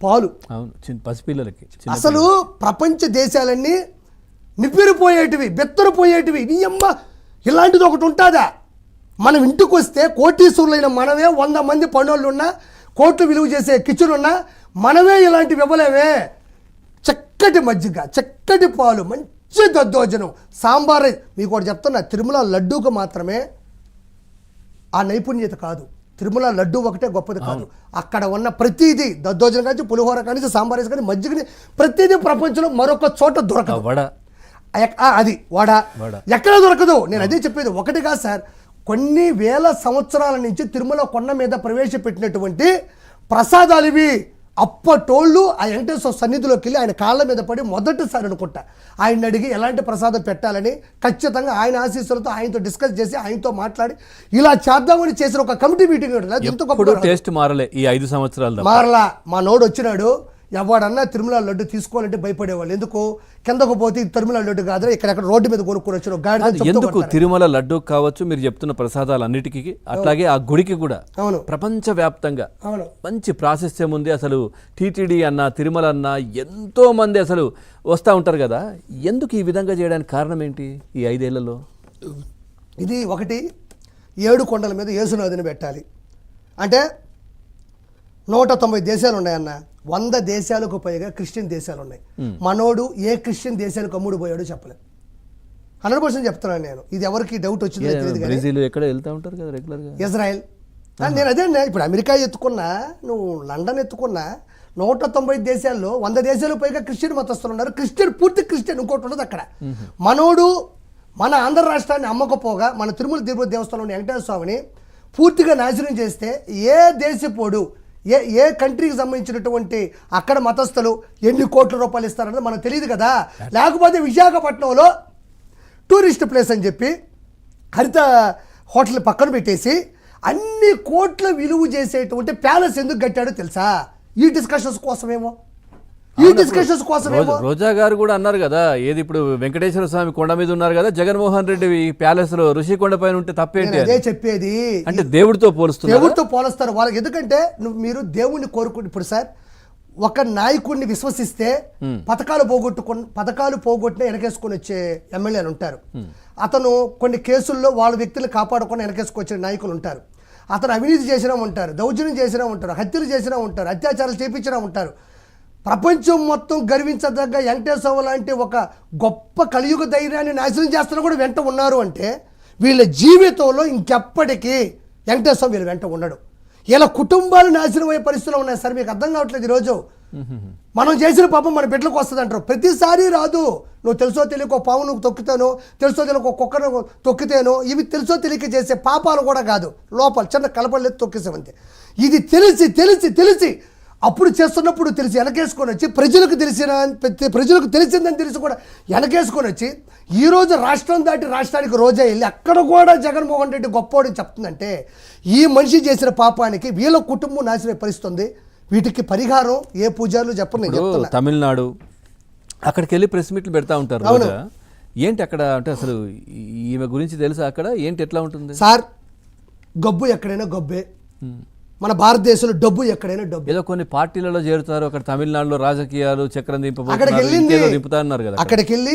పాలు. అవును, పసిపిల్లలకి. అసలు ప్రపంచ దేశాలన్నీ నివ్వెరపోయేటివి, బెత్తరపోయేటివి. నీ అమ్మ ఇలాంటిది ఒకటి ఉంటుందా? మనం ఇంటికి వస్తే కోటీశ్వరులైన మనమే 100 మంది పనులు ఉన్నా, కోట్లు విలువ చేసే కిచెన్ ఉన్నా మనమే ఇలాంటివి ఇవ్వలేమే. చక్కటి మజ్జిగ, చక్కటి పాలు, మంచి దద్దోజనం, సాంబార్. మీకు ఒకటి చెప్తున్నా, తిరుమల లడ్డూకు మాత్రమే ఆ నైపుణ్యత కాదు. తిరుమల లడ్డు ఒకటే గొప్పది కాదు, అక్కడ ఉన్న ప్రతిదీ, దద్దోజనం కానీ, పులిహోర కానీ, సాంబార్ కానీ, మజ్జిగని, ప్రతిదీ ప్రపంచంలో మరొక చోట దొరకదు. అది వడ ఎక్కడ దొరకదు. నేను అదే చెప్పేది. ఒకటిగా సార్, కొన్ని వేల సంవత్సరాల నుంచి తిరుమల కొండ మీద ప్రవేశపెట్టినటువంటి ప్రసాదాలు ఇవి. అప్పటోళ్ళు ఆ వెంకటేశ్వర సన్నిధిలోకి వెళ్ళి ఆయన కాళ్ళ మీద పడి మొదటిసారి అనుకుంటా ఆయన అడిగి ఎలాంటి ప్రసాదం పెట్టాలని, ఖచ్చితంగా ఆయన ఆశీస్సులతో ఆయనతో డిస్కస్ చేసి ఆయనతో మాట్లాడి ఇలా చేద్దామని చేసిన ఒక కమిటీ మీటింగ్ టేస్ట్ మారలే ఈ 5 సంవత్సరాలు మారలా. మా నోడు వచ్చినాడు, ఎవడన్నా తిరుమల లడ్డు తీసుకోవాలంటే భయపడేవాళ్ళు. ఎందుకు? కిందకు పోతే తిరుమల లడ్డు కాదు, ఇక్కడెక్కడ రోడ్డు మీద కొనుక్కొని వచ్చిన గాడి. ఎందుకు తిరుమల లడ్డు కావచ్చు, మీరు చెప్తున్న ప్రసాదాలు అన్నిటికీ, అట్లాగే ఆ గుడికి కూడా ప్రపంచ వ్యాప్తంగా మంచి ప్రాశస్త్యం ఉంది. అసలు టీటీడీ అన్న, తిరుమల అన్న ఎంతో మంది అసలు వస్తూ ఉంటారు కదా. ఎందుకు ఈ విధంగా చేయడానికి కారణం ఏంటి ఈ 5 ఏళ్లలో? ఇది ఒకటి, 7 కొండల మీద యేసునాథుని పెట్టాలి అంటే 190 దేశాలు ఉన్నాయన్న. 100 దేశాలకు పైగా క్రిస్టియన్ దేశాలు ఉన్నాయి. మనోడు ఏ క్రిస్టియన్ దేశానికి అమ్ముడు పోయాడో చెప్పలేదు. 100% చెప్తున్నాను నేను. ఇది ఎవరికి డౌట్ వచ్చిందో తెలియదు. ఇజ్రాయెల్, నేను అదే. ఇప్పుడు అమెరికా ఎత్తుకున్నా, నువ్వు లండన్ ఎత్తుకున్నా, 190 దేశాల్లో 100 దేశాలకు పైగా క్రిస్టియన్ మతస్థులు ఉన్నారు. క్రిస్టియన్, పూర్తి క్రిస్టియన్. ఇంకోటి ఉండదు అక్కడ. మనోడు మన ఆంధ్ర రాష్ట్రాన్ని అమ్మకపోగా మన తిరుమల దేవస్థానంలో వెంకటేశ్వర స్వామిని పూర్తిగా నాశనం చేస్తే ఏ దేశపోడు, ఏ కంట్రీకి సంబంధించినటువంటి అక్కడ మతస్థులు ఎన్ని కోట్ల రూపాయలు ఇస్తారన్నది మనకు తెలియదు కదా. లేకపోతే విశాఖపట్నంలో టూరిస్ట్ ప్లేస్ అని చెప్పి హరిత హోటల్ పక్కన పెట్టేసి అన్ని కోట్ల విలువ చేసేటువంటి ప్యాలెస్ ఎందుకు కట్టాడో తెలుసా? ఈ డిస్కషన్స్ కోసమేమో. రోజా గారు కూడా అన్నారు కదా, ఏది ఇప్పుడు వెంకటేశ్వర స్వామి కొండ మీద ఉన్నారు కదా, జగన్మోహన్ రెడ్డి ప్యాలెస్ లో ఋషికొండ పైన ఉంటే తప్పేంటి? అదే చెప్పేది. అంటే దేవుడితో పోలుస్తారు వాళ్ళకి. ఎందుకంటే మీరు దేవుణ్ణి కోరుకుంటే, ఇప్పుడు సార్ ఒక నాయకుడిని విశ్వసిస్తే పథకాలు పోగొట్టిన వెనకేసుకొని వచ్చే ఎమ్మెల్యేలు ఉంటారు. అతను కొన్ని కేసుల్లో వాళ్ళ వ్యక్తులు కాపాడుకొని వెనకేసుకొచ్చే నాయకులు ఉంటారు. అతను అవినీతి చేసినా ఉంటారు, దౌర్జన్యం చేసినా ఉంటారు, హత్యలు చేసినా ఉంటారు, అత్యాచారాలు చేపించినా ఉంటారు. ప్రపంచం మొత్తం గర్వించదగ్గ వెంకటేశ్వర లాంటి ఒక గొప్ప కలియుగ ధైర్యాన్ని నాశనం చేస్తున్నా కూడా వెంట ఉన్నారు అంటే వీళ్ళ జీవితంలో ఇంకెప్పటికీ వెంకటేశ్వర వీళ్ళ వెంట ఉండడు. ఇలా కుటుంబాలు నాశనం అయ్యే పరిస్థితులు ఉన్నాయి సార్. మీకు అర్థం కావట్లేదు. ఈరోజు మనం చేసిన పాపం మన బిడ్డలకు వస్తుంది అంటారు. ప్రతిసారి రాదు. నువ్వు తెలుసో తెలియక పావు నువ్వు తొక్కుతాను, తెలుసో తెలియక కుక్కను తొక్కితేనో, ఇవి తెలుసో తెలియక చేసే పాపాలు కూడా కాదు. లోపల చిన్న కలపలేదు తొక్కేసామంతే. ఇది తెలిసి తెలిసి తెలిసి అప్పుడు చేస్తున్నప్పుడు తెలిసి వెనకేసుకొని వచ్చి ప్రజలకు తెలిసిందని తెలిసి కూడా వెనకేసుకొని వచ్చి ఈరోజు రాష్ట్రం దాటి రాష్ట్రానికి రోజా వెళ్ళి అక్కడ కూడా జగన్మోహన్ రెడ్డి గొప్పోడని చెప్తుందంటే ఈ మనిషి చేసిన పాపానికి వీళ్ళ కుటుంబం నాశనం పరిస్థితుంది. వీటికి పరిహారం ఏ పూజలు చెప్పను నేను చెప్తున్నా. తమిళనాడు అక్కడికి వెళ్ళి ప్రెస్ మీట్లు పెడతా ఉంటారు రోజా. ఏంటి అక్కడ అంటే అసలు ఈమె గురించి తెలుసా? అక్కడ ఏంటి, ఎట్లా ఉంటుంది సార్? గబ్బు ఎక్కడైనా గబ్బే. మన భారతదేశంలో డబ్బు ఎక్కడైనా డబ్బు. ఏదో కొన్ని పార్టీలలో చేరుతారు. అక్కడ తమిళనాడులో రాజకీయాలు చక్రం దింపుతారు కదా. అక్కడికి వెళ్ళి